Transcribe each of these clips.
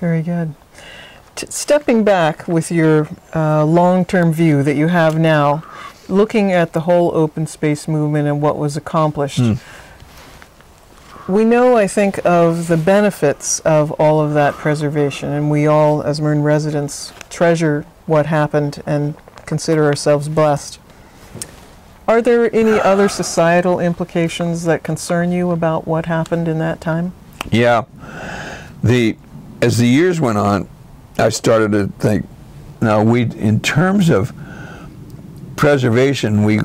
Very good. Stepping back with your long-term view that you have now, looking at the whole open space movement and what was accomplished, we know, I think, of the benefits of all of that preservation, and we all, as Marin residents, treasure what happened and consider ourselves blessed. Are there any other societal implications that concern you about what happened in that time? Yeah. As the years went on, I started to think, now in terms of preservation, we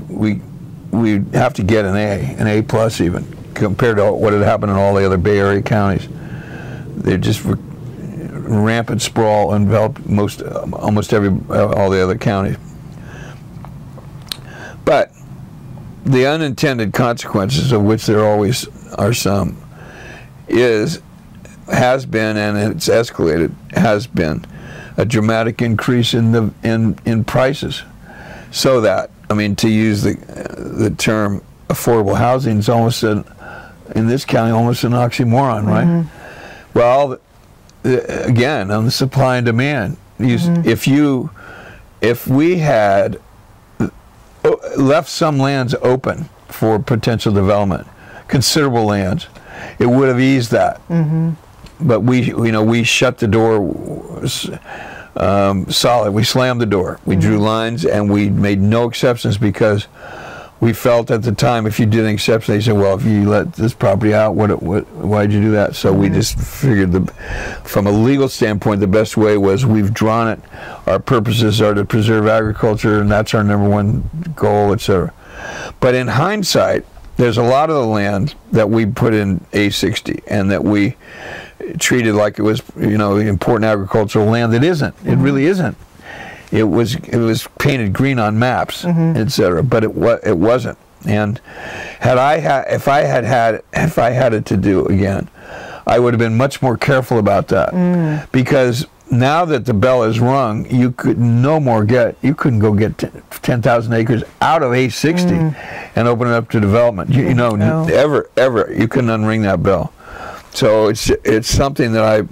have to get an A plus even, compared to what had happened in all the other Bay Area counties. They're just rampant sprawl enveloped almost all the other counties. But the unintended consequences, of which there always are some, has been, and it's escalated, has been a dramatic increase in prices. So that, I mean, to use the term affordable housing is almost in this county almost an oxymoron, right? Well, again, on the supply and demand, if we had left some lands open for potential development, considerable lands, it would have eased that. But we shut the door solid. We slammed the door. We drew lines, and we made no exceptions, because we felt at the time, if you did an exception, they said, well, if you let this property out, why'd you do that? So we just figured, from a legal standpoint, the best way was, we've drawn it. Our purposes are to preserve agriculture, and that's our #1 goal, etc. But in hindsight, there's a lot of the land that we put in A60 and that we treated like it was, important agricultural land that isn't. It really isn't. It was painted green on maps, etc. But it wasn't. And if I had it to do again, I would have been much more careful about that, because now that the bell is rung, you couldn't go get 10,000 acres out of A60 and open it up to development. Ever you couldn't unring that bell. So it's something that I,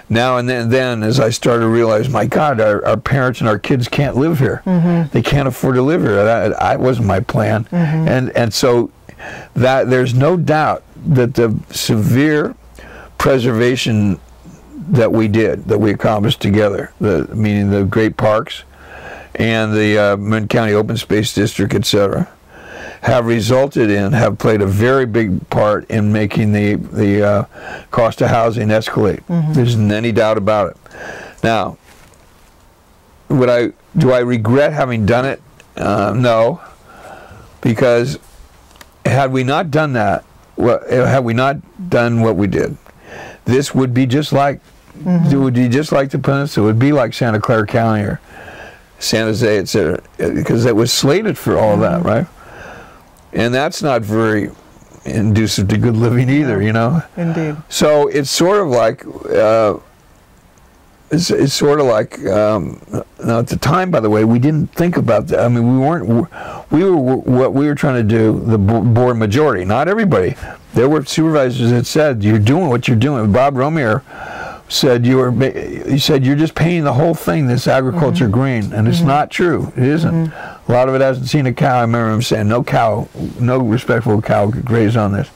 now and then, as I started to realize, my God, our parents and our kids can't live here. They can't afford to live here. That wasn't my plan. And so that there's no doubt that the severe preservation that we accomplished together, meaning the great parks and the Marin County Open Space District, etc., have played a very big part in making the cost of housing escalate. There isn't any doubt about it. Now, do I regret having done it? No, because had we not done that, had we not done what we did, this would be just like it would be just like the peninsula. It would be like Santa Clara County or San Jose, etc., because it was slated for all that, right? And that's not very conducive to good living either, Indeed. So it's sort of like, now at the time, by the way, we didn't think about that. I mean, what we were trying to do, the board majority, not everybody. There were supervisors that said, you're doing what you're doing. Bob Romier said, he said, you're just painting the whole thing, this agriculture green, and it's not true. It isn't. A lot of it hasn't seen a cow. I remember him saying, no respectable cow could graze on this.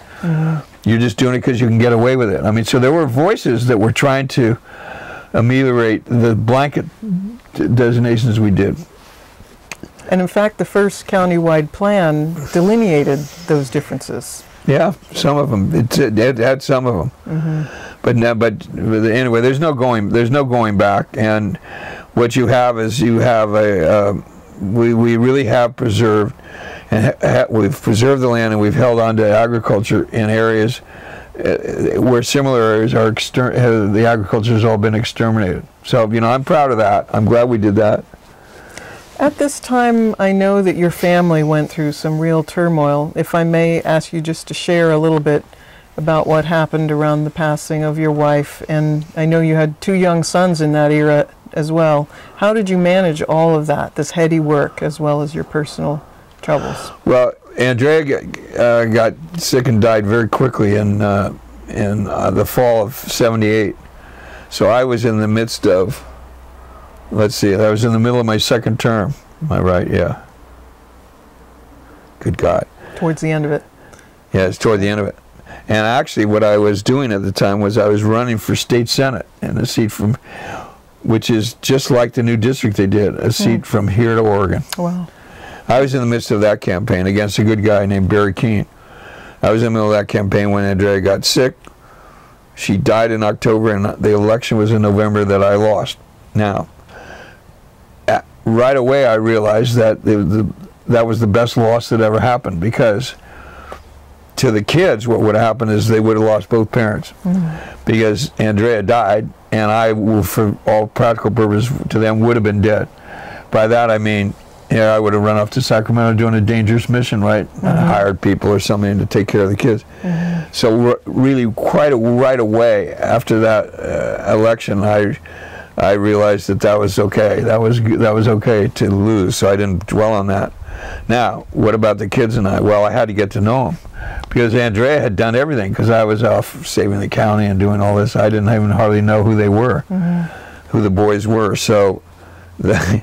You're just doing it because you can get away with it. I mean, so there were voices that were trying to ameliorate the blanket designations we did. And in fact, the first county-wide plan delineated those differences. Yeah, some of them. It had some of them. But anyway, there's no going back. And what you have is we really have preserved, and we've preserved the land, and we've held on to agriculture in areas where similar areas are the agriculture has all been exterminated. So I'm proud of that. I'm glad we did that. At this time, I know that your family went through some real turmoil. If I may ask you just to share a little bit about what happened around the passing of your wife, and I know you had 2 young sons in that era as well. How did you manage all of that, this heady work, as well as your personal troubles? Well, Andrea got sick and died very quickly in the fall of '78. So I was in the midst of, let's see, I was in the middle of my second term. Am I right? Yeah. Good God. Towards the end of it. Yeah, it's toward the end of it. And actually what I was doing at the time was I was running for state senate, and a seat from, which is just like the new district they did, a seat from here to Oregon. Wow. I was in the midst of that campaign against a good guy named Barry Keene. I was in the middle of that campaign when Andrea got sick. She died in October, and the election was in November that I lost. Now, right away I realized that that was the best loss that ever happened, because to the kids what would happen is they would have lost both parents, because Andrea died, and I, for all practical purposes, to them would have been dead. By that I mean, yeah, I would have run off to Sacramento doing a dangerous mission, right? Hired people or something to take care of the kids. So really, right away after that election, I realized that was okay. That was okay to lose. So I didn't dwell on that. Now, what about the kids and I? Well, I had to get to know them, because Andrea had done everything, because I was off saving the county and doing all this. I didn't even hardly know who they were, who the boys were. So I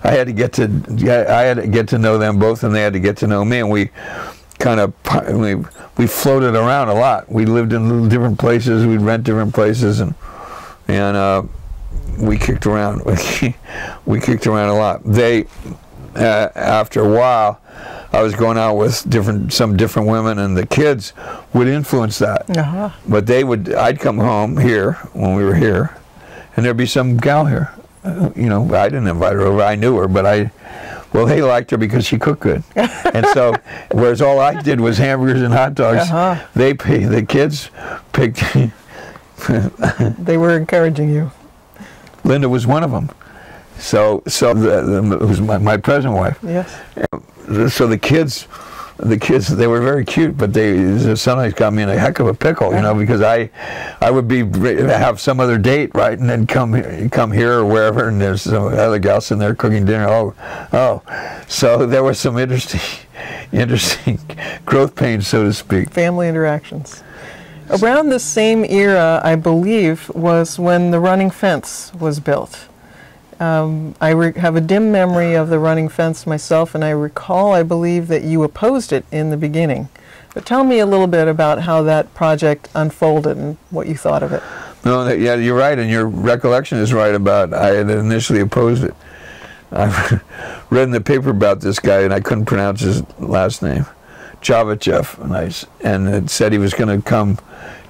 had to get to know them both, and they had to get to know me, and we kind of we floated around a lot. We lived in little different places. We'd rent different places, and we kicked around. We kicked around a lot. They after a while, I was going out with some different women, and the kids would influence that. But I'd come home here when we were here, and there'd be some gal here. You know, I didn't invite her over. I knew her, but well, they liked her because she cooked good. And so, whereas all I did was hamburgers and hot dogs, the kids picked. They were encouraging you. Linda was one of them. So it was my present wife. Yes. So the kids, they were very cute, but they sometimes got me in a heck of a pickle, you know, because I would have some other date, right, and then come here or wherever, and there's some other gal sitting there cooking dinner. So there was some interesting growth pains, so to speak. Family interactions. Around the same era, I believe, was when the running fence was built. I have a dim memory of the running fence myself, and I recall, I believe, that you opposed it in the beginning. But tell me a little bit about how that project unfolded and what you thought of it. No, yeah, you're right, and your recollection is right about I had initially opposed it. I read in the paper about this guy, and I couldn't pronounce his last name, Javachev, and it said he was going to come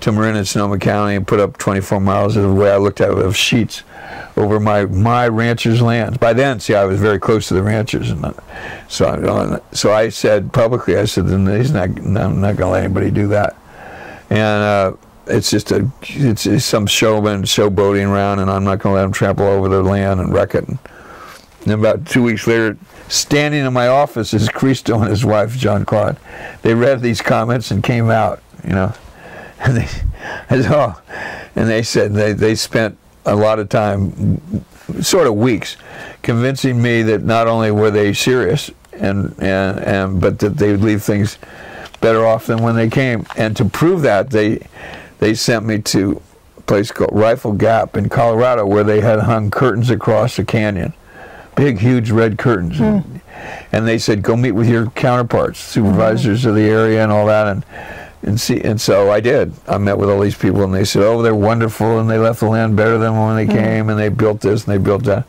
to Marin in Sonoma County and put up 24 miles of the way I looked at it of sheets over my ranchers' lands. By then, see, I was very close to the ranchers, and so I said publicly, I said, I'm not going to let anybody do that. And it's just it's some showboating around, and I'm not going to let them trample over their land and wreck it. And about 2 weeks later, standing in my office is Cristo and his wife, John Claude. They read these comments and came out, you know. And they said they spent a lot of time, sort of weeks, convincing me that not only were they serious, but that they would leave things better off than when they came. And to prove that, they sent me to a place called Rifle Gap in Colorado, where they had hung curtains across the canyon, big, huge red curtains. And they said, go meet with your counterparts, supervisors of the area and all that, and so I did. I met with all these people, and they said, oh, they're wonderful, and they left the land better than when they came, and they built this and they built that.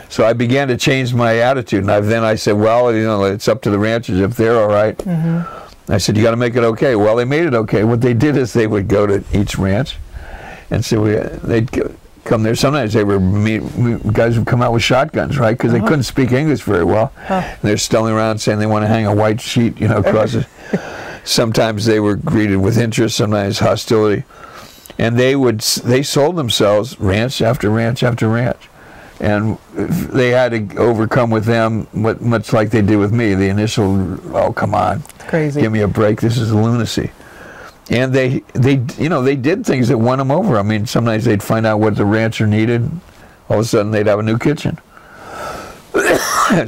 So I began to change my attitude, and then I said, well, you know, it's up to the ranchers if they're all right. I said, you got to make it okay. Well, they made it okay. What they did is they would go to each ranch, and so they'd come there. Sometimes they were guys would come out with shotguns, right, because they couldn't speak English very well. And they're stumbling around saying they want to hang a white sheet, you know, across it. Sometimes they were greeted with interest, sometimes hostility, and they sold themselves ranch after ranch after ranch, and they had to overcome with them much like they did with me, the initial, oh, come on, crazy, give me a break, this is lunacy. And they did things that won them over. I mean, sometimes they'd find out what the rancher needed, all of a sudden they'd have a new kitchen.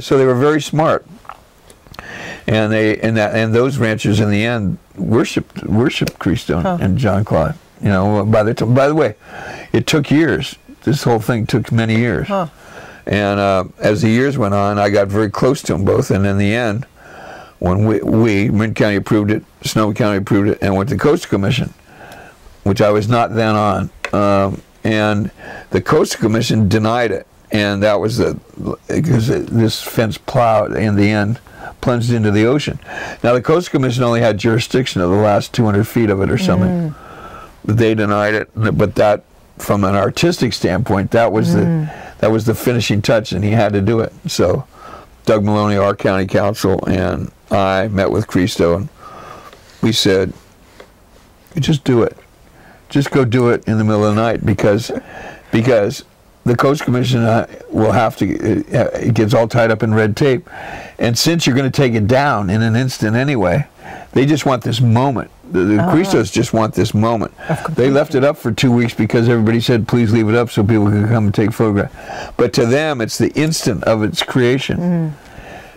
So they were very smart. And those ranchers in the end worshipped Cristo and John Claude. You know, by the way, it took years. This whole thing took many years. Huh. And as the years went on, I got very close to them both. And in the end, when Marin County approved it, Sonoma County approved it, and went to the Coastal Commission, which I was not then on. And the Coastal Commission denied it. And that was because this fence plowed, in the end, plunged into the ocean. Now, the Coastal Commission only had jurisdiction of the last 200 feet of it or something. But they denied it. But that, from an artistic standpoint, that was the finishing touch, and he had to do it. So Doug Maloney, our county council, and I met with Cristo, and we said, just do it. Just go do it in the middle of the night, because the Coastal Commission will have to, it gets all tied up in red tape. And since you're going to take it down in an instant anyway, they just want this moment. The Cristos just want this moment. They left it up for 2 weeks because everybody said, please leave it up so people can come and take photographs. But to them, it's the instant of its creation.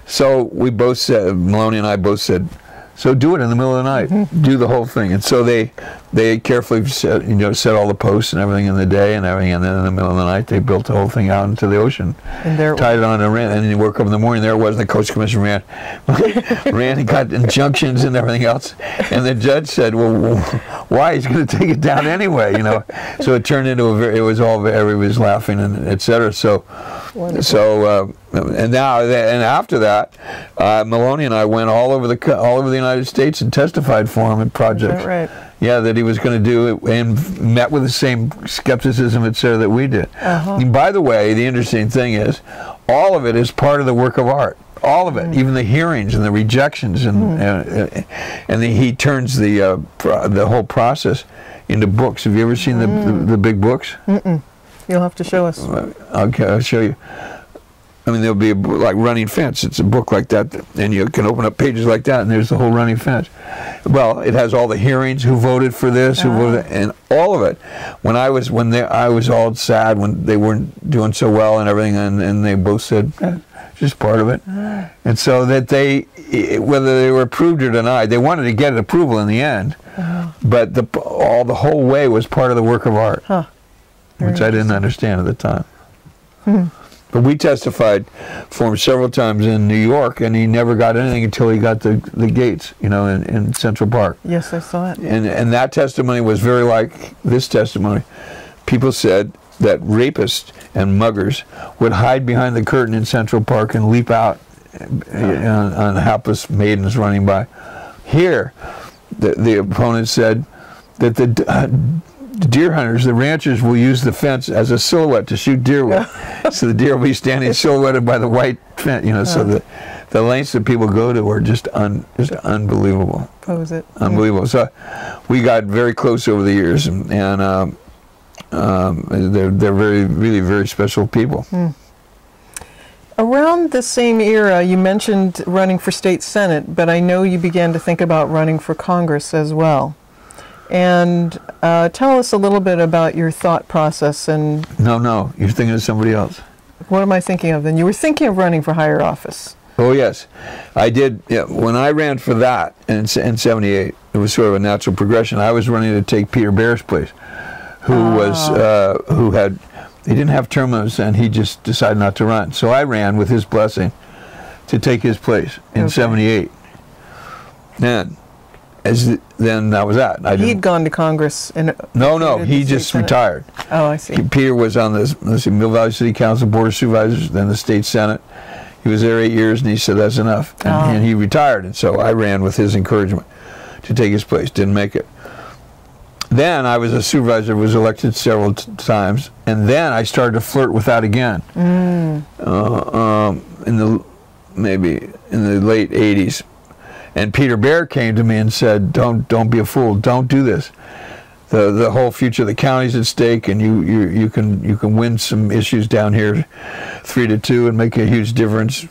So we both said, Maloney and I both said, so do it in the middle of the night. Do the whole thing. And so they carefully set all the posts and everything in the day and everything, and then in the middle of the night they built the whole thing out into the ocetion, and tied it on and ran. And then you woke up in the morning, there it was. The Coastal Commission ran and got injunctions and everything else. And the judge said, well, why? He's going to take it down anyway, you know. So it turned into everybody was laughing and etc. So. Wonderful. So and after that, Maloney and I went all over the United States and testified for him in projects. Is that right? Yeah, that he was going to do it, and met with the same skepticism, etc., that we did. And by the way, the interesting thing is, all of it is part of the work of art. All of it, even the hearings and the rejections, and he turns the whole process into books. Have you ever seen the big books? You'll have to show us. Okay, I'll show you. I mean, there'll be like Running Fence. It's a book like that, and you can open up pages like that, and there's the whole Running Fence. Well, it has all the hearings, who voted for this, who voted, and all of it. I was all sad when they weren't doing so well and everything, and they both said, just part of it. And so that whether they were approved or denied, they wanted to get approval in the end, but the whole way was part of the work of art. Which I didn't understand at the time. But we testified for him several times in New York, and he never got anything until he got the gates, you know, in Central Park. Yes, I saw it. And that testimony was very like this testimony. People said that rapists and muggers would hide behind the curtain in Central Park and leap out on hapless maidens running by. Here, the opponent said that the deer hunters, the ranchers, will use the fence as a silhouette to shoot deer with. So the deer will be standing silhouetted by the white fence, you know. So the lengths that people go to are just unbelievable. Pose it. Unbelievable. So we got very close over the years, and they're really very special people. Around the same era, you mentioned running for state senate, but I know you began to think about running for Congress as well. And tell us a little bit about your thought process. And No, you're thinking of somebody else. What am I thinking of then? You were thinking of running for higher office. Oh yes, I did. Yeah, when I ran for that in '78, it was sort of a natural progression. I was running to take Peter Bear's place, who he didn't have term limits, and he just decided not to run. So I ran with his blessing to take his place in '78. Then that was that. He'd gone to Congress. No, he just retired. Oh, I see. Peter was on the Mill Valley City Council, Board of Supervisors, then the State Senate. He was there 8 years, and he said, that's enough. And he retired, and so I ran with his encouragement to take his place. Didn't make it. Then I was a supervisor, was elected several times, and then I started to flirt with that again. Maybe in the late 80s. And Peter Bear came to me and said, "Don't be a fool. Don't do this. The whole future of the county's at stake, and you can win some issues down here, 3-2, and make a huge difference.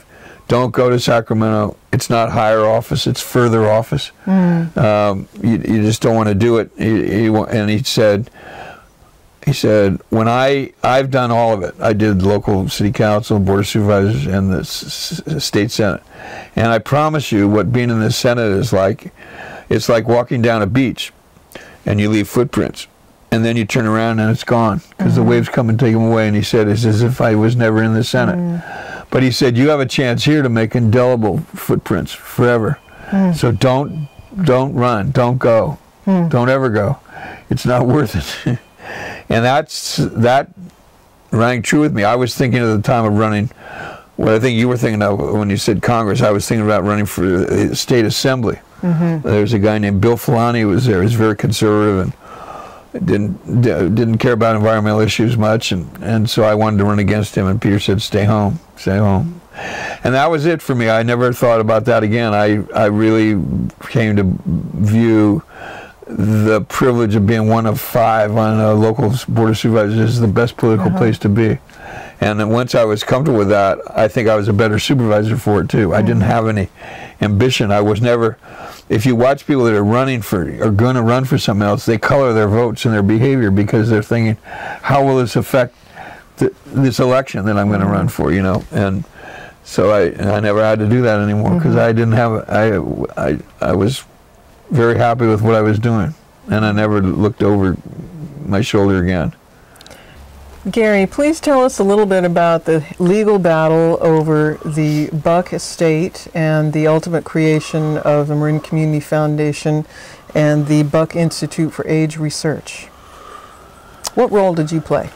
Don't go to Sacramento. It's not higher office. It's further office. You just don't want to do it." And he said, when I've done all of it. I did local city council, board of supervisors, and the state senate. And I promise you, what being in the Senate is like, it's like walking down a beach, and you leave footprints. and then you turn around and it's gone because the waves come and take them away. And he said, it's as if I was never in the Senate. But he said, you have a chance here to make indelible footprints forever. So don't run, don't go, don't ever go. It's not worth it. And that rang true with me. I was thinking at the time of running, what I think you were thinking of when you said Congress, I was thinking about running for the state assembly. There's a guy named Bill Filani who was there. He was very conservative and didn't care about environmental issues much, and so I wanted to run against him, and Peter said, stay home, stay home. And that was it for me. I never thought about that again. I really came to view the privilege of being one of 5 on a local board of supervisors as the best political place to be. And then once I was comfortable with that, I think I was a better supervisor for it too. I didn't have any ambition. I was never, if you watch people that are running for, or going to run for something else, they color their votes and their behavior because they're thinking, how will this affect this election that I'm going to run for, you know? And so I never had to do that anymore because I didn't have, I was very happy with what I was doing, and I never looked over my shoulder again. Gary, please tell us a little bit about the legal battle over the Buck estate and the ultimate creation of the Marin Community Foundation and the Buck Institute for Age Research. What role did you play?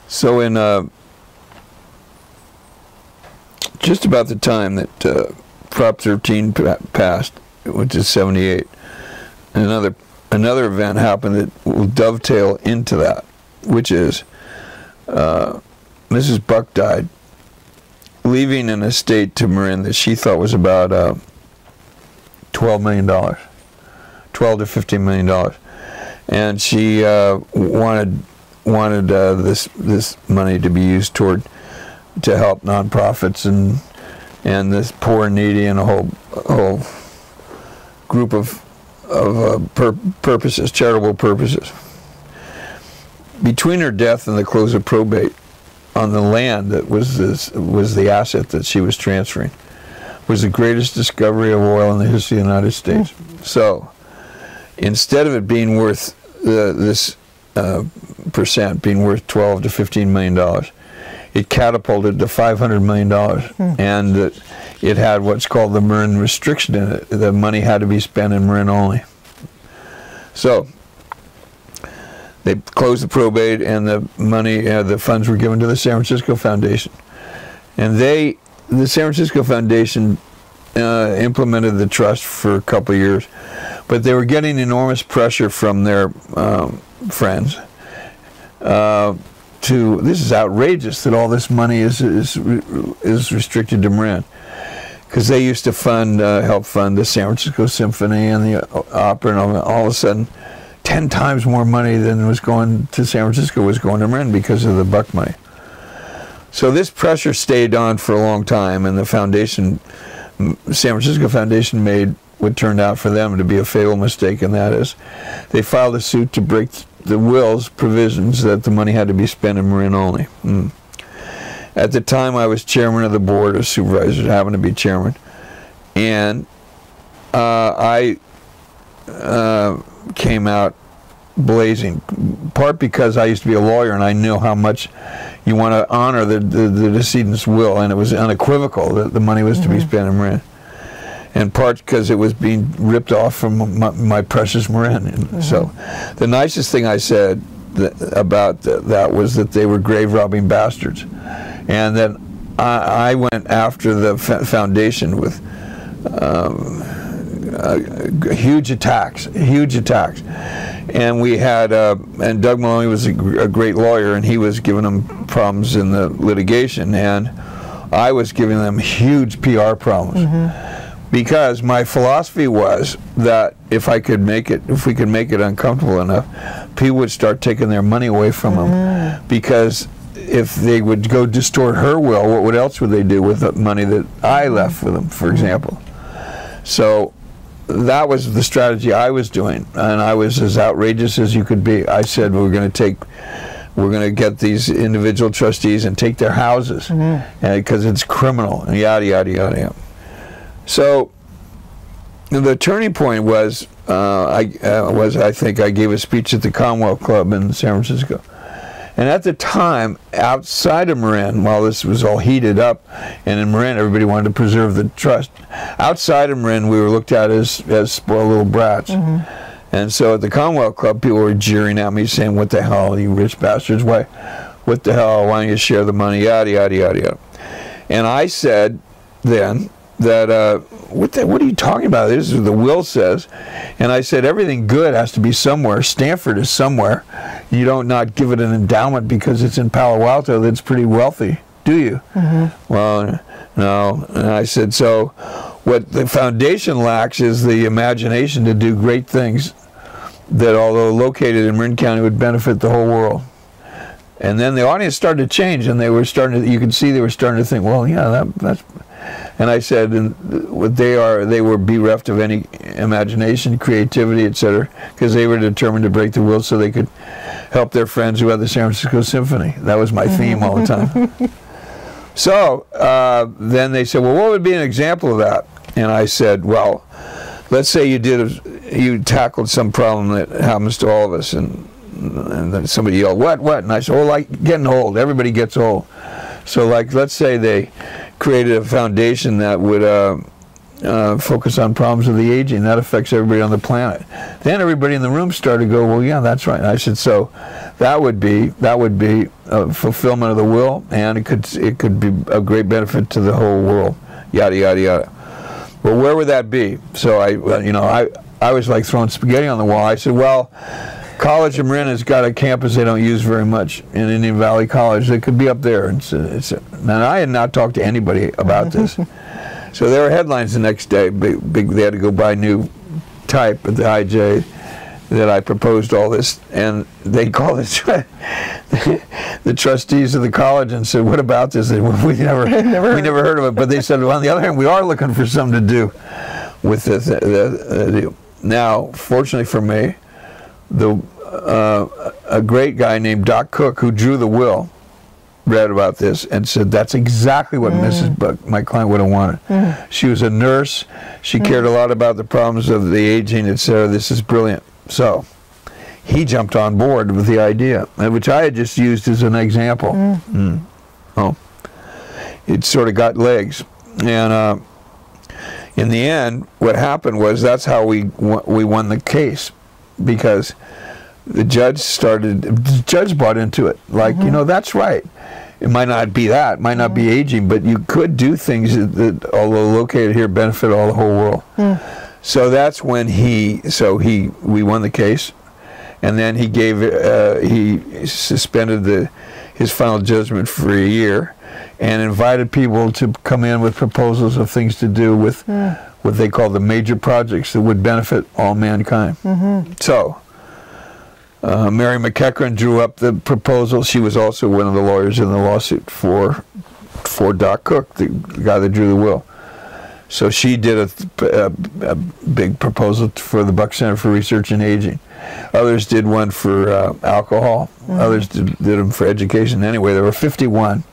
So in just about the time that Prop 13 passed, which is 78, another event happened that will dovetail into that, which is Mrs. Buck died, leaving an estate to Marin that she thought was about $12 million, $12 to $15 million, and she wanted this money to be used to help nonprofits and this poor and needy and a whole group of purposes, charitable purposes. Between her death and the close of probate on the land that was the asset that she was transferring was the greatest discovery of oil in the history of the United States. So instead of it being worth this percent being worth $12 to $15 million, it catapulted to $500 million, and it had what's called the Marin restriction in it. The money had to be spent in Marin only. So they closed the probate, and the money, the funds were given to the San Francisco Foundation. And the San Francisco Foundation implemented the trust for a couple of years, but they were getting enormous pressure from their friends. This is outrageous that all this money is restricted to Marin, because they used to help fund the San Francisco Symphony and the opera, and all of a sudden 10 times more money than was going to San Francisco was going to Marin because of the Buck money. So this pressure stayed on for a long time, and the foundation, San Francisco Foundation, made what turned out for them to be a fatal mistake, and that is they filed a suit to break the will's provisions that the money had to be spent in Marin only. At the time, I was chairman of the board of supervisors, happened to be chairman, and I came out blazing, part because I used to be a lawyer and I knew how much you want to honor the decedent's will, and it was unequivocal that the money was to be spent in Marin, and part because it was being ripped off from my precious Marin. So the nicest thing I said about that was that they were grave-robbing bastards, and then I went after the foundation with huge attacks, and we had and Doug Maloney was a great lawyer, and he was giving them problems in the litigation, and I was giving them huge PR problems, because my philosophy was that if we could make it uncomfortable enough, people would start taking their money away from them, because if they would go distort her will, what else would they do with the money that I left for them, for example? So that was the strategy I was doing, and I was as outrageous as you could be. I said we're going to get these individual trustees and take their houses, because it's criminal, and yada yada yada. So the turning point was I think I gave a speech at the Commonwealth Club in San Francisco. And at the time, outside of Marin, while this was all heated up, and in Marin everybody wanted to preserve the trust, outside of Marin we were looked at as spoiled little brats. And so at the Commonwealth Club, people were jeering at me, saying, "What the hell, you rich bastards? What the hell? Why don't you share the money? Yada, yada, yada, yada." And I said then that, what are you talking about? This is what the will says. And I said, everything good has to be somewhere. Stanford is somewhere. You don't not give it an endowment because it's in Palo Alto that's pretty wealthy, do you? Well, no. And I said, so what the foundation lacks is the imagination to do great things that, although located in Marin County, would benefit the whole world. And then the audience started to change, and they were starting to, you could see they were starting to think, well, yeah, that's... And I said, what they were bereft of any imagination, creativity, etc., because they were determined to break the will so they could help their friends who had the San Francisco Symphony. That was my theme all the time. So then they said, well, what would be an example of that? And I said, well, let's say you tackled some problem that happens to all of us, and then somebody yelled, what? And I said, oh, like getting old. Everybody gets old. So, like, let's say they created a foundation that would focus on problems of the aging. That affects everybody on the planet. Then everybody in the room started to go, well, yeah, that's right. And I said, so that would be a fulfillment of the will, and it could be a great benefit to the whole world. Yada yada yada. Well, where would that be? So I was like throwing spaghetti on the wall. I said, well, College of Marin has got a campus they don't use very much in Indian Valley College. They could be up there. And I had not talked to anybody about this. So there were headlines the next day. Big, they had to go buy new type at the IJ that I proposed all this. And they called it the trustees of the college and said, what about this? We never heard of it. But they said, well, on the other hand, we are looking for something to do with the deal. Now, fortunately for me, a great guy named Doc Cook, who drew the will, read about this and said, that's exactly what Mrs. Buck, my client, would have wanted. She was a nurse. She cared a lot about the problems of the aging, etc. This is brilliant. So he jumped on board with the idea, which I had just used as an example. Oh, it sort of got legs. And in the end, what happened was that's how we won the case. Because the judge bought into it. Like, you know, that's right. It might not be that, it might not be aging, but you could do things that, although located here, benefit all the whole world. So that's when we won the case, and then he suspended his final judgment for a year, and invited people to come in with proposals of things to do with what they call the major projects that would benefit all mankind. So Mary McEachran drew up the proposal. She was also one of the lawyers in the lawsuit for Doc Cook, the guy that drew the will. So she did a big proposal for the Buck Center for Research in Aging. Others did one for alcohol. Others did them for education. Anyway, there were 51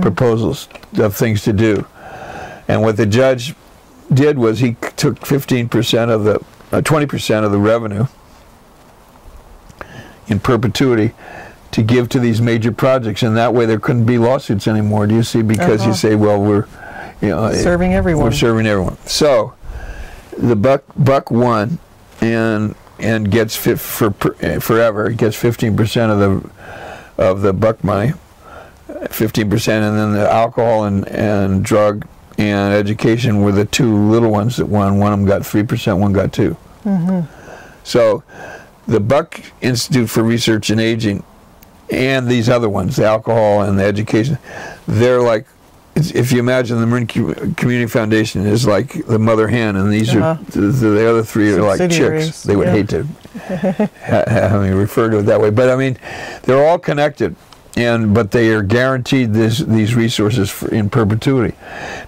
proposals of things to do. And what the judge did was he took 15% of the 20% of the revenue in perpetuity to give to these major projects, and that way there couldn't be lawsuits anymore. Do you see? Because you say, well, we're serving everyone. We're serving everyone. So the Buck won and gets forever. It gets 15% of the Buck money, 15%, and then the alcohol and drug and education were the two little ones that won. One of them got 3%, one got 2%. So the Buck Institute for Research in Aging and these other ones, the alcohol and the education, they're like, if you imagine the Marin Community Foundation is like the mother hen, and these are the other three are like chicks. They would hate to have me refer to it that way, but I mean, they're all connected. But they are guaranteed these resources in perpetuity.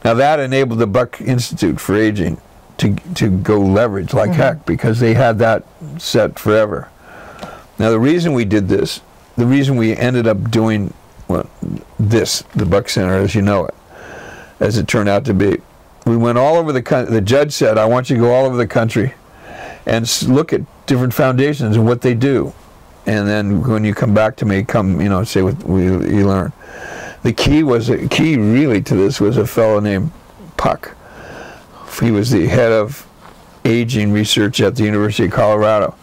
Now that enabled the Buck Institute for Aging to go leverage like heck, because they had that set forever. Now the reason we did this, the reason we ended up doing the Buck Center as you know it, as it turned out to be, we went all over the country. The judge said, I want you to go all over the country and look at different foundations and what they do. And then when you come back to me, say what you learn. The key really to this was a fellow named Puck. He was the head of aging research at the University of Colorado.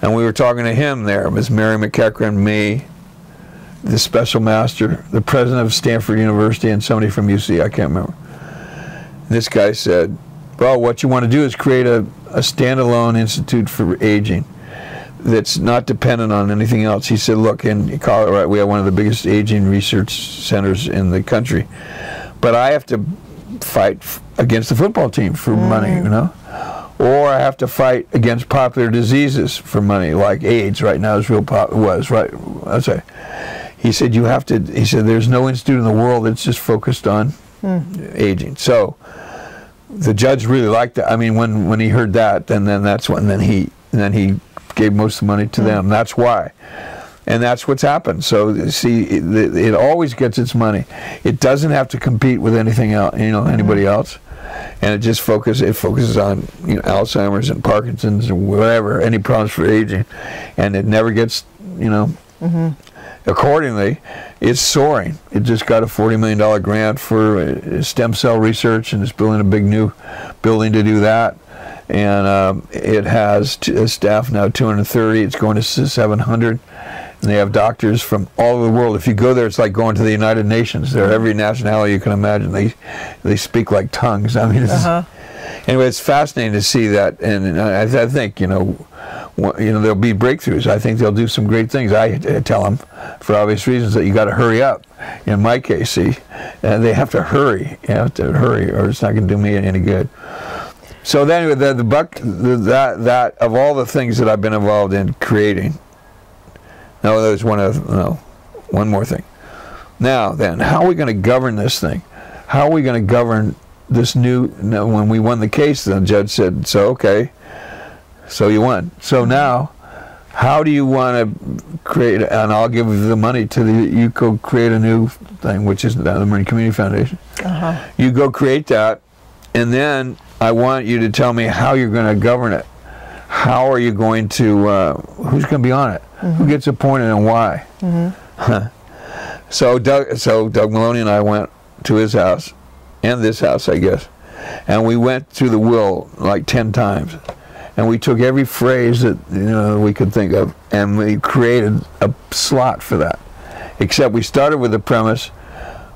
And we were talking to him there. It was Mary McEachran, me, the special master, the president of Stanford University, and somebody from UC, I can't remember. This guy said, well, what you want to do is create a standalone institute for aging that's not dependent on anything else. He said, look, in Colorado, we have one of the biggest aging research centers in the country, but I have to fight against the football team for money, you know? Or I have to fight against popular diseases for money, like AIDS right now is right. That's right. He said, he said, there's no institute in the world that's just focused on aging. So the judge really liked that. I mean, when he heard that, then that's when, then he gave most of the money to them. That's why. And that's what's happened. So see, it always gets its money. It doesn't have to compete with anything else, anybody else. And it just focuses on Alzheimer's and Parkinson's or whatever, any problems for aging, and it never gets accordingly, it's soaring. It just got a $40 million grant for stem cell research, and it's building a big new building to do that. And it has a staff now 230. It's going to 700. And they have doctors from all over the world. If you go there, it's like going to the United Nations. They're every nationality you can imagine. They speak like tongues. I mean, anyway, it's fascinating to see that, and I think there'll be breakthroughs. I think they'll do some great things. I tell them, for obvious reasons, that you got to hurry up. In my case, see, they have to hurry. You have to hurry, or it's not going to do me any good. So then, that of all the things that I've been involved in creating. No, there's one more thing. Now then, how are we going to govern this thing? How are we going to govern this new? When we won the case, the judge said, "So okay, so you won. So now, how do you want to create?" And I'll give you the money you go create a new thing, which is the Marine Community Foundation. You go create that, and then I want you to tell me how you're going to govern it. How are you going to? Who's going to be on it? Who gets appointed and why? So Doug Maloney and I went to his house, and this house, I guess, and we went through the will like 10 times, and we took every phrase that we could think of, and we created a slot for that. Except we started with the premise,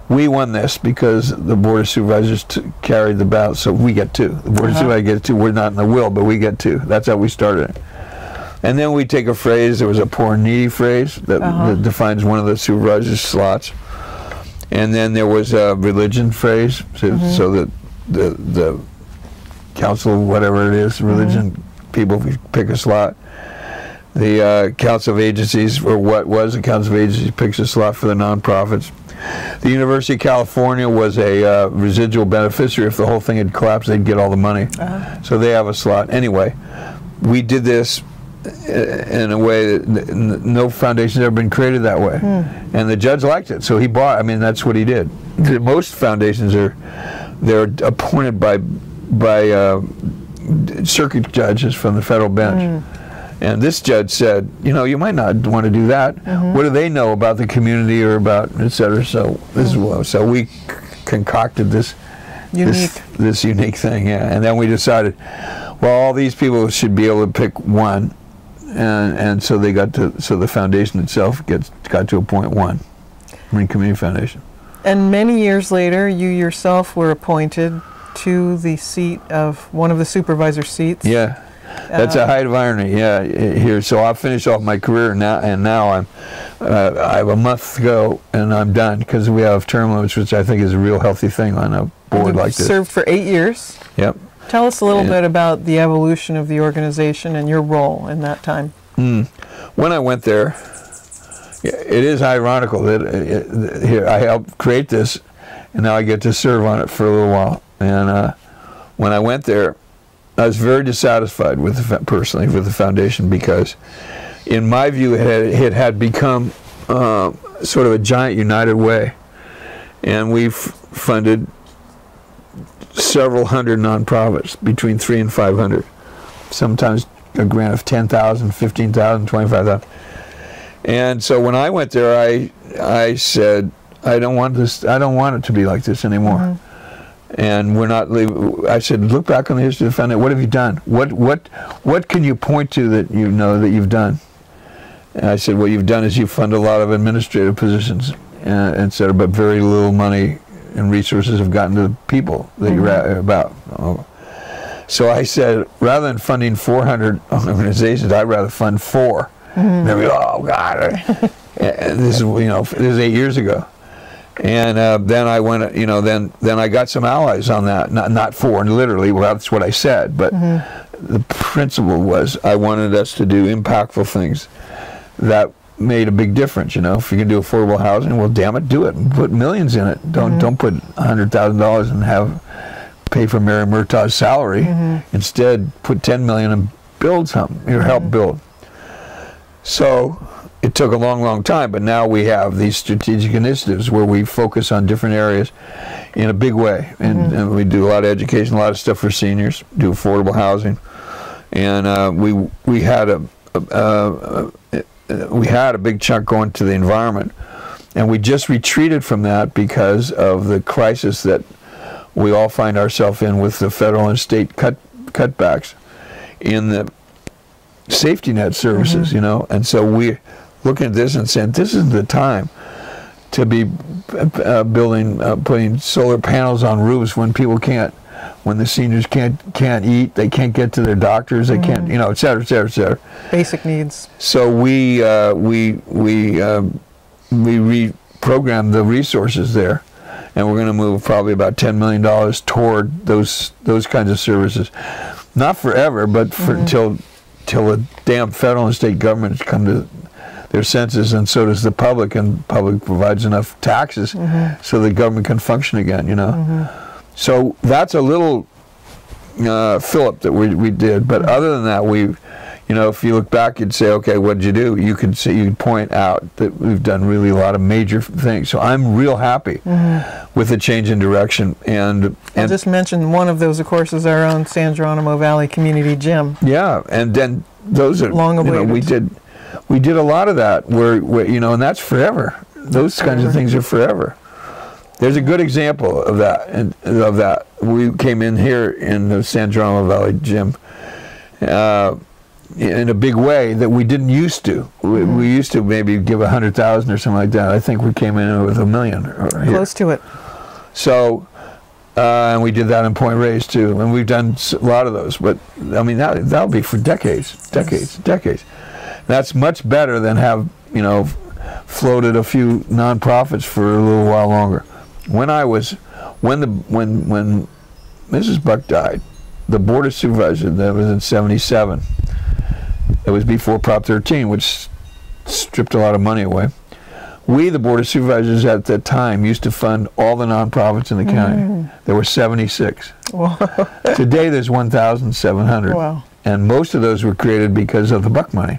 we won this because the Board of Supervisors carried the ballot, so we get 2. The Board of Supervisors gets 2. We're not in the will, but we get 2. That's how we started it. And then we take a phrase. There was a poor and needy phrase that defines one of the supervisors' slots. And then there was a religion phrase, so that the council, whatever it is, religion people pick a slot. The council of agencies, or what was the council of agencies, picks a slot for the nonprofits. The University of California was a residual beneficiary. If the whole thing had collapsed, they'd get all the money. So they have a slot. Anyway, we did this in a way that no foundation's ever been created that way. And the judge liked it, so he bought. I mean, that's what he did. Most foundations they're appointed by circuit judges from the federal bench. And this judge said, you might not want to do that. What do they know about the community or about et cetera? So so we concocted this unique thing, And then we decided, well, all these people should be able to pick one, and so the foundation itself got to appoint one, Marine Community Foundation. And many years later, you yourself were appointed to the seat of one of the supervisor seats. Yeah. That's a height of irony, here. So I'll finish off my career now, and now I have a month to go, and I'm done, because we have term limits, which I think is a real healthy thing on a board like this. Served for 8 years. Yep. Tell us a little bit about the evolution of the organization and your role in that time. When I went there, it is ironical that here I helped create this, and now I get to serve on it for a little while. And when I went there, I was very dissatisfied personally with the foundation, because in my view it had become sort of a giant United Way, and we've funded several hundred nonprofits, between 300 and 500, sometimes a grant of $10,000, $15,000, $25,000. And so when I went there, I said, I don't want this. I don't want it to be like this anymore. And we're not leaving. I said, look back on the history of the foundation. What have you done? What can you point to that you know that you've done? And I said, what you've done is you fund a lot of administrative positions, et cetera, but very little money and resources have gotten to the people that you're about. So I said, rather than funding 400 organizations, I'd rather fund 4. And they go, oh God, this is 8 years ago. And then I went, then I got some allies on that, not 4, literally, well, that's what I said, but the principle was I wanted us to do impactful things that made a big difference. If you can do affordable housing, well, damn it, do it and put millions in it. Don't put $100,000 and pay for Mary Murtaugh's salary. Instead, put $10 million and build something, or help build. So it took a long, long time, but now we have these strategic initiatives where we focus on different areas in a big way, and we do a lot of education, a lot of stuff for seniors, do affordable housing, and we had a big chunk going to the environment, and we just retreated from that because of the crisis that we all find ourselves in with the federal and state cutbacks in the safety net services, and so we looking at this and saying this is the time to be putting solar panels on roofs when people when the seniors can't eat, they can't get to their doctors, they can't, et cetera, et cetera, et cetera. Basic needs. So we reprogrammed the resources there, and we're going to move probably about $10 million toward those kinds of services, not forever, but for till the damn federal and state governments come to their senses, and so does the public, and the public provides enough taxes so the government can function again, So that's a little fillip that we did, but other than that, if you look back, you'd say, okay, what did you do? You could point out that we've done really a lot of major things. So I'm real happy with the change in direction. And I'll just mention one of those, of course, is our own San Geronimo Valley Community Gym. Yeah, and then those are long awaited. We did a lot of that where and that's forever. Those kinds of things are forever. There's a good example of that, we came in here in the San Geronimo Valley Gym in a big way that we didn't used to. We used to maybe give 100,000 or something like that. I think we came in with $1 million. Close to it. So, and we did that in Point Reyes too, and we've done a lot of those. But I mean, that'll be for decades. That's much better than have floated a few nonprofits for a little while longer. When Mrs. Buck died, the Board of Supervisors, that was in '77. It was before Prop 13, which stripped a lot of money away. We, the Board of Supervisors at that time, used to fund all the nonprofits in the county. There were 76. Wow. Today there's 1,700. Wow. And most of those were created because of the Buck money.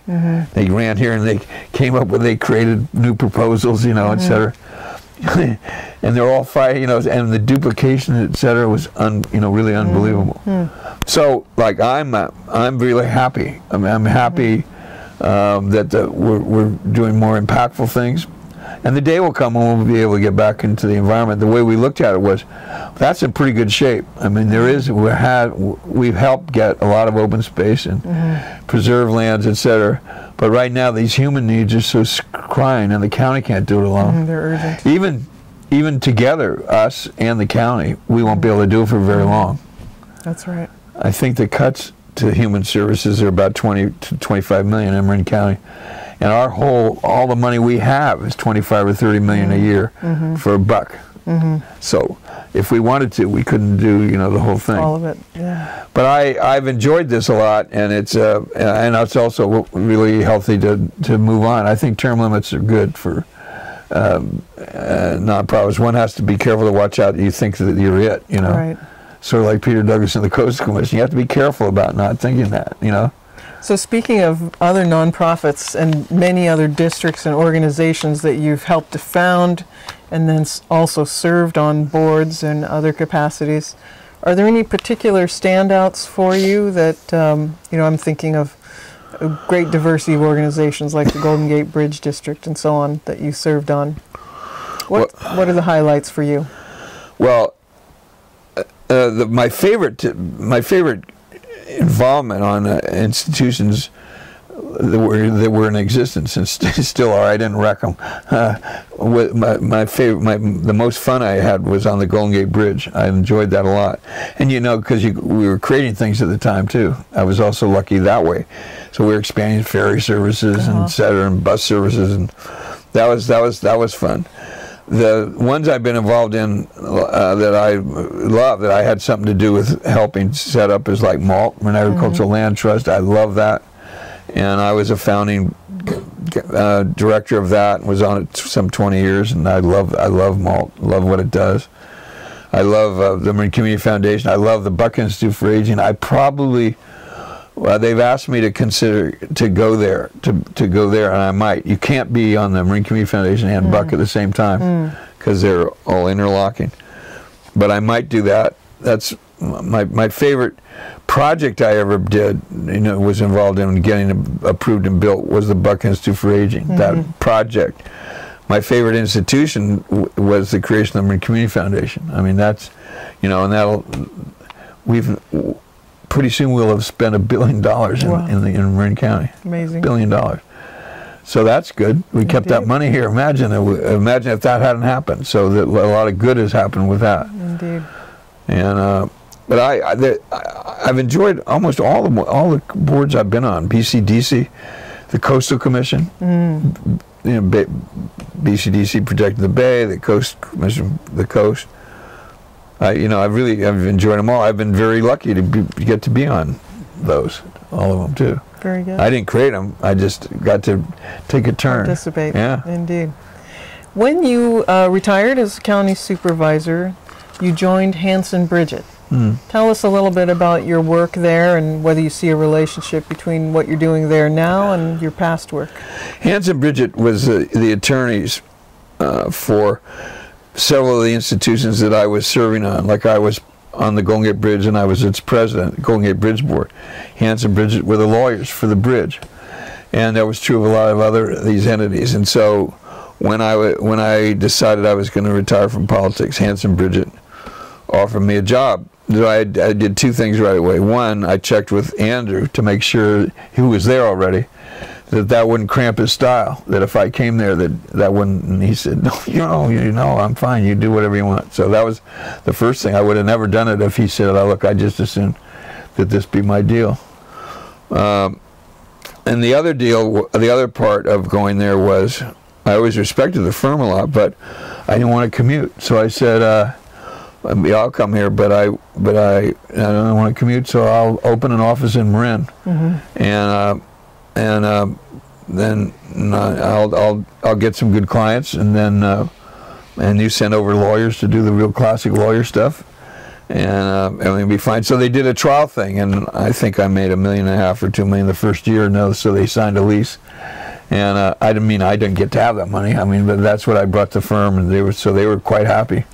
They ran here and they created new proposals, et cetera. And they're all and the duplication, et cetera, was really unbelievable. So, like, I'm really happy. I mean, I'm happy that we're doing more impactful things, and the day will come when we'll be able to get back into the environment. The way we looked at it was, that's in pretty good shape. I mean, we've helped get a lot of open space and preserve lands, et cetera. But right now, these human needs are so crying, and the county can't do it alone. They're urgent. Even together, us and the county, we won't be able to do it for very long. That's right. I think the cuts to human services are about 20 to 25 million in Marin County, and all the money we have is 25 or 30 million a year for a buck. So if we wanted to, we couldn't do the whole thing. All of it, yeah. But I've enjoyed this a lot, and it's also really healthy to move on. I think term limits are good for nonprofits. One has to be careful to watch out that you think that you're it. Right. Sort of like Peter Douglas and the Coast Commission. You have to be careful about not thinking that. So speaking of other nonprofits and many other districts and organizations that you've helped to found and then also served on boards and other capacities, are there any particular standouts for you that, I'm thinking of a great diversity of organizations like the Golden Gate Bridge District and so on that you served on. What are the highlights for you? Well, my favorite involvement on institutions that were in existence and still are. I didn't wreck them. The most fun I had was on the Golden Gate Bridge. I enjoyed that a lot, and you know, because we were creating things at the time too. I was also lucky that way. So we were expanding ferry services and et cetera, and bus services, and that was fun. The ones I've been involved in that I love, that I had something to do with helping set up, is like Malt, an agricultural land trust. I love that, and I was a founding director of that, and was on it some 20 years, and I love Malt, love what it does. I love the Marine Community Foundation. I love the Buck Institute for Aging. I probably, they've asked me to consider to go there, and I might. You can't be on the Marine Community Foundation and Buck at the same time because they're all interlocking. But I might do that. That's my favorite project I ever did. You know, was involved in getting approved and built was the Buck Institute for Aging. That project. My favorite institution was the creation of the Marine Community Foundation. I mean, that's, you know, and pretty soon we'll have spent $1 billion in Marin County. Amazing. $1 billion. So that's good. We kept that money here. Imagine if that hadn't happened. So that a lot of good has happened with that. Indeed. And but I've enjoyed almost all the boards I've been on. BCDC, the Coastal Commission. You know, BCDC protecting the Bay, the Coast Commission, the coast. I've enjoyed them all. I've been very lucky to get to be on those, all of them too. Very good. I didn't create them. I just got to take a turn. Participate. Yeah. Indeed. When you retired as county supervisor, you joined Hanson Bridget. Tell us a little bit about your work there and whether you see a relationship between what you're doing there now and your past work. Hanson Bridget was the attorneys for several of the institutions that I was serving on. Like I was on the Golden Gate Bridge and I was its president, the Golden Gate Bridge Board. Hanson Bridget were the lawyers for the bridge. And that was true of a lot of these entities. And so when I decided I was going to retire from politics, Hanson Bridget offered me a job. I did two things right away. One, I checked with Andrew to make sure, who was there already, that wouldn't cramp his style. That if I came there, that wouldn't. And he said, "No, you know, I'm fine. You do whatever you want." So that was the first thing. I would have never done it if he said, "Oh, look, I just assumed that this be my deal." And the other part of going there was, I always respected the firm a lot, but I didn't want to commute. So I said, I'll come here, but I don't want to commute, so I'll open an office in Marin, and then I'll get some good clients, and then you send over lawyers to do the real classic lawyer stuff, and everything will be fine. So they did a trial thing, and I think I made $1.5 million or $2 million the first year. No, so they signed a lease. And I didn't get to have that money. I mean, but that's what I brought to the firm, and they were quite happy.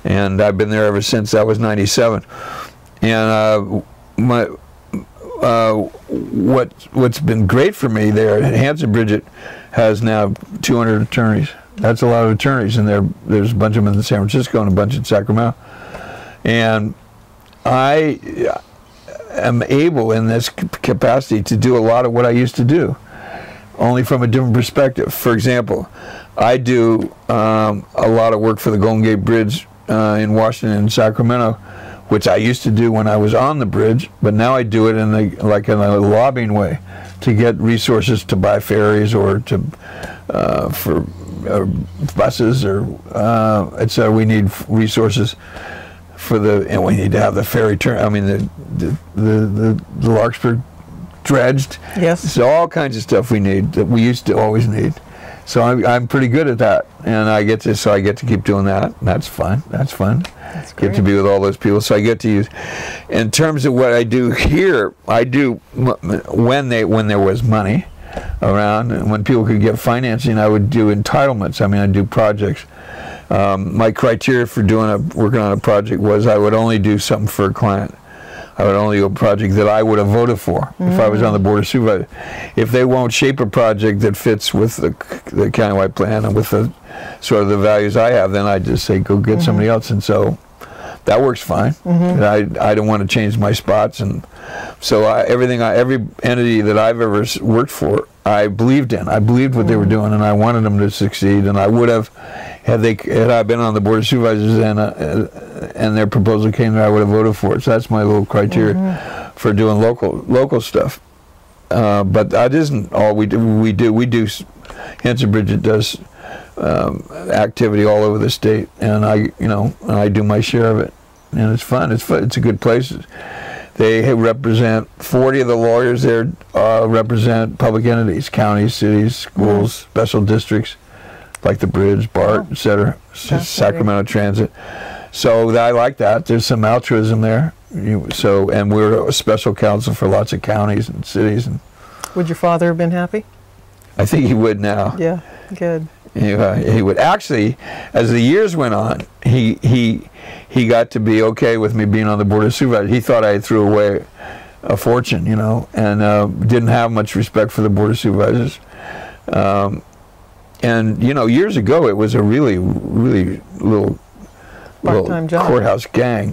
And I've been there ever since. That was '97. And what's been great for me there, Hanson Bridget has now 200 attorneys. That's a lot of attorneys, and there's a bunch of them in San Francisco and a bunch in Sacramento. And I am able in this capacity to do a lot of what I used to do, only from a different perspective. For example, I do a lot of work for the Golden Gate Bridge in Washington and Sacramento, which I used to do when I was on the bridge, but now I do it in a lobbying way to get resources to buy ferries or to for buses or etc. We need resources for and we need to have the ferry turn. I mean the Larkspur dredged. Yes. So all kinds of stuff we need that we used to always need. So I'm pretty good at that, and I get to keep doing that. That's fun. That's fun. That's great. Get to be with all those people. So I get to use. In terms of what I do here, I do when there was money around and when people could get financing, I would do entitlements. I mean, I'd do projects. My criteria for working on a project was I would only do something for a client. I would only go a project that I would have voted for if I was on the Board of Supervisors. If they won't shape a project that fits with the countywide plan and with the sort of the values I have, then I just say go get somebody else. And so that works fine. I don't want to change my spots, and so every entity that I've ever worked for, I believed in. I believed what they were doing, and I wanted them to succeed. And I would have, had I been on the Board of Supervisors and their proposal came there, I would have voted for it. So that's my little criteria for doing local stuff. But that isn't all we do. We do. Hanson Bridget does activity all over the state, and I do my share of it, and it's fun. It's a good place. They represent 40 of the lawyers there represent public entities, counties, cities, schools, special districts, like the bridge, BART, etc., Sacramento Transit. So I like that. There's some altruism there. And we're a special counsel for lots of counties and cities. And would your father have been happy? I think he would now. Yeah, good. He would. Actually, as the years went on, he got to be okay with me being on the Board of Supervisors. He thought I threw away a fortune, and didn't have much respect for the Board of Supervisors. And years ago, it was a really little courthouse gang.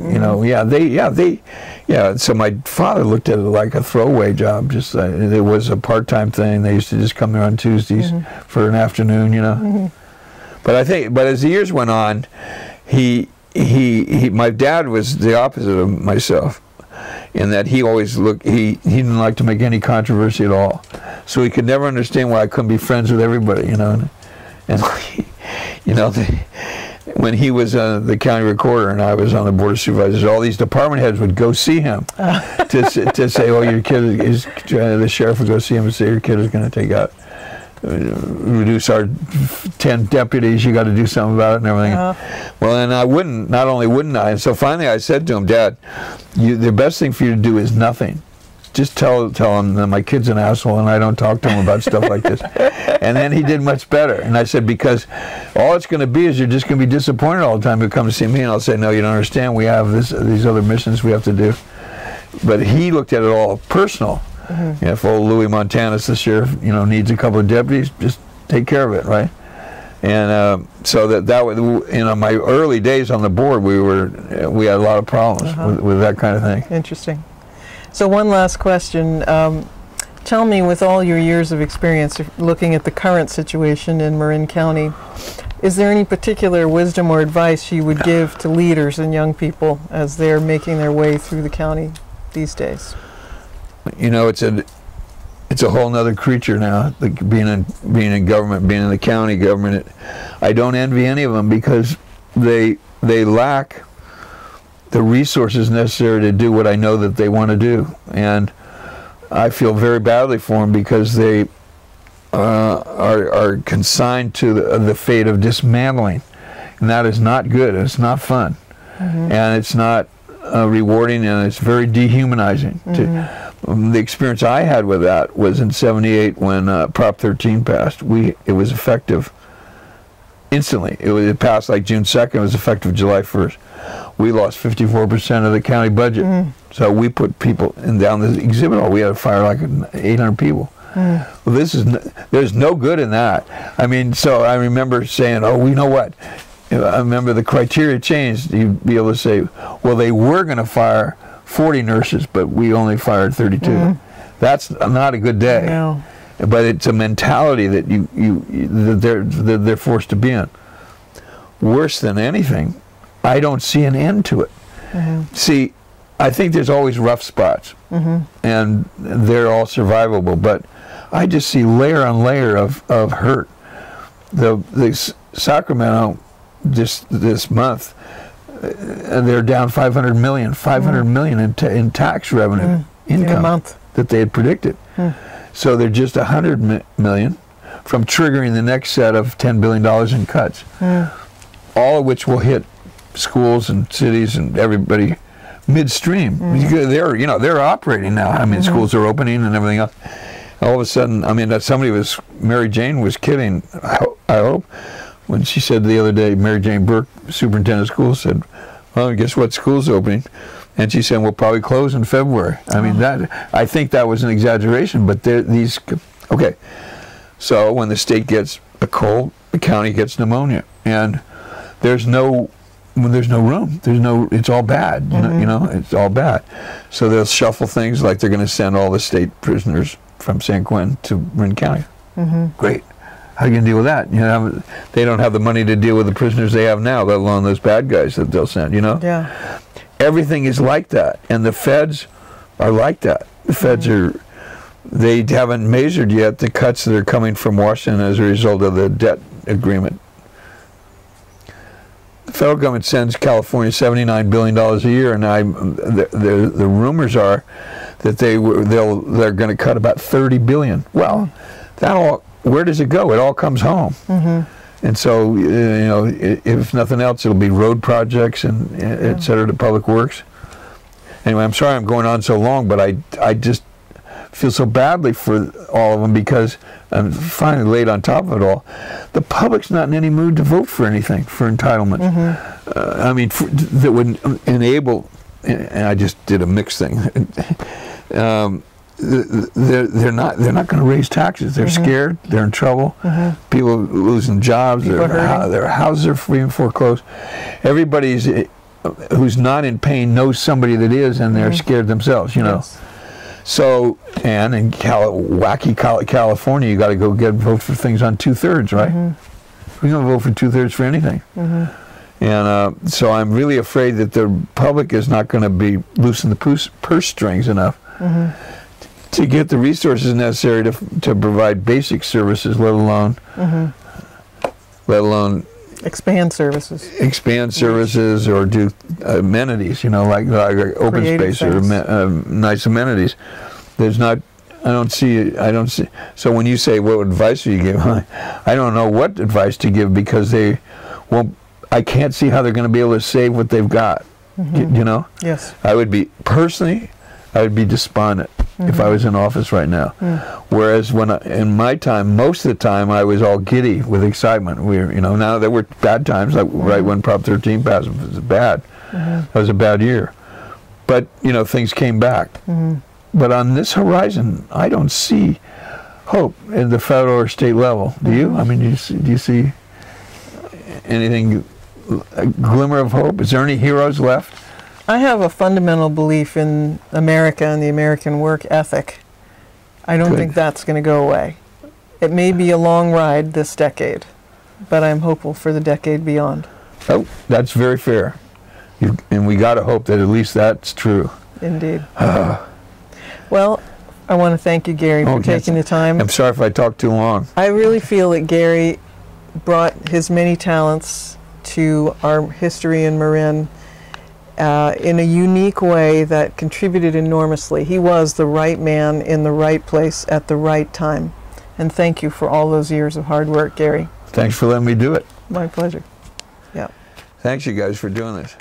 So my father looked at it like a throwaway job. Just it was a part-time thing. They used to just come there on Tuesdays for an afternoon. But as the years went on, my dad was the opposite of myself, in that he always he didn't like to make any controversy at all. So he could never understand why I couldn't be friends with everybody, and when he was the county recorder and I was on the Board of Supervisors, all these department heads would go see him to say, oh, your kid is, the sheriff would go see him and say, your kid is going to take out, reduce our 10 deputies, you got to do something about it and everything. Well, and I wouldn't, not only wouldn't I, and so finally I said to him, Dad, the best thing for you to do is nothing. Just tell him that my kid's an asshole and I don't talk to him about stuff like this. And then he did much better. And I said, because all it's going to be is you're just going to be disappointed all the time. You'll come to see me and I'll say, no, you don't understand. We have these other missions we have to do. But he looked at it all personal. If old Louis Montanus, the sheriff, needs a couple of deputies, just take care of it, right? And so that was, my early days on the board, we had a lot of problems with that kind of thing. Interesting. So one last question. Tell me, with all your years of experience looking at the current situation in Marin County, is there any particular wisdom or advice you would give to leaders and young people as they're making their way through the county these days? It's a whole nother creature now, like being in government, being in the county government. I don't envy any of them because they lack the resources necessary to do what I know that they want to do, and I feel very badly for them because they are consigned to the fate of dismantling, and that is not good. It's not fun, and it's not rewarding, and it's very dehumanizing. The experience I had with that was in '78 when Prop 13 passed. It was effective instantly. It passed like June 2nd. It was effective July 1st. We lost 54% of the county budget. So we put people down the exhibit hall. We had to fire like 800 people. Well, there's no good in that. I mean, so I remember saying, oh, you know what? I remember the criteria changed. You'd be able to say, well, they were going to fire 40 nurses, but we only fired 32. That's not a good day. No. But it's a mentality that that they're forced to be in. Worse than anything, I don't see an end to it. See, I think there's always rough spots, and they're all survivable, but I just see layer on layer of hurt. The Sacramento this month, they're down 500 million in tax revenue income in a month that they had predicted. So they're just 100 million from triggering the next set of $10 billion in cuts, all of which will hit schools and cities and everybody midstream. They're operating now. I mean, schools are opening and everything else. All of a sudden, I mean, Mary Jane was kidding, I hope, when she said the other day, Mary Jane Burke, superintendent of schools, said, well, guess what, school's opening. And she said, we'll probably close in February. I mean, I think that was an exaggeration, but these, okay. So when the state gets a cold, the county gets pneumonia. And there's no room. It's all bad. You know, it's all bad. So they'll shuffle things like they're going to send all the state prisoners from San Quentin to Marin County. Great. How are you going to deal with that? You know, they don't have the money to deal with the prisoners they have now, let alone those bad guys that they'll send, you know? Yeah. Everything is like that, and the feds are like that. The feds they haven't measured yet the cuts that are coming from Washington as a result of the debt agreement. The federal government sends California $79 billion a year, and the rumors are that they're going to cut about $30 billion. Well, where does it go? It all comes home. And so, you know, if nothing else, it'll be road projects and et cetera to public works. Anyway, I'm sorry I'm going on so long, but I just feel so badly for all of them because I'm finally laid on top of it all. The public's not in any mood to vote for anything, for entitlement. I mean, that would enable, and I just did a mixed thing. They're not going to raise taxes. They're scared. They're in trouble. People are losing jobs. Their houses are being foreclosed. Everybody's who's not in pain knows somebody that is, and they're scared themselves. You know. Yes. So, and in wacky California, you got to go vote for things on 2/3, right? We don't vote for 2/3 for anything. And so I'm really afraid that the public is not going to be loosen the purse strings enough to get the resources necessary to provide basic services, let alone expand services, or do amenities, you know, like open Creative space or nice amenities. There's not. I don't see. So when you say what advice do you give, I don't know what advice to give because they won't. I can't see how they're going to be able to save what they've got. You know. Yes. I would be despondent if I was in office right now. Whereas in my time, most of the time, I was all giddy with excitement. You know, now there were bad times, like right when Prop 13 passed, it was bad. That was a bad year. But, you know, things came back. But on this horizon, I don't see hope at the federal or state level. Do you? I mean, do you see anything, a glimmer of hope? Is there any heroes left? I have a fundamental belief in America and the American work ethic. I don't think that's going to go away. It may be a long ride this decade, but I'm hopeful for the decade beyond. Oh, that's very fair. And we got to hope that at least that's true. Indeed. Well, I want to thank you, Gary, for taking the time. I'm sorry if I talked too long. I really feel that Gary brought his many talents to our history in Marin in a unique way that contributed enormously. He was the right man in the right place at the right time. And thank you for all those years of hard work, Gary. Thanks for letting me do it. My pleasure. Yeah. Thanks, you guys, for doing this.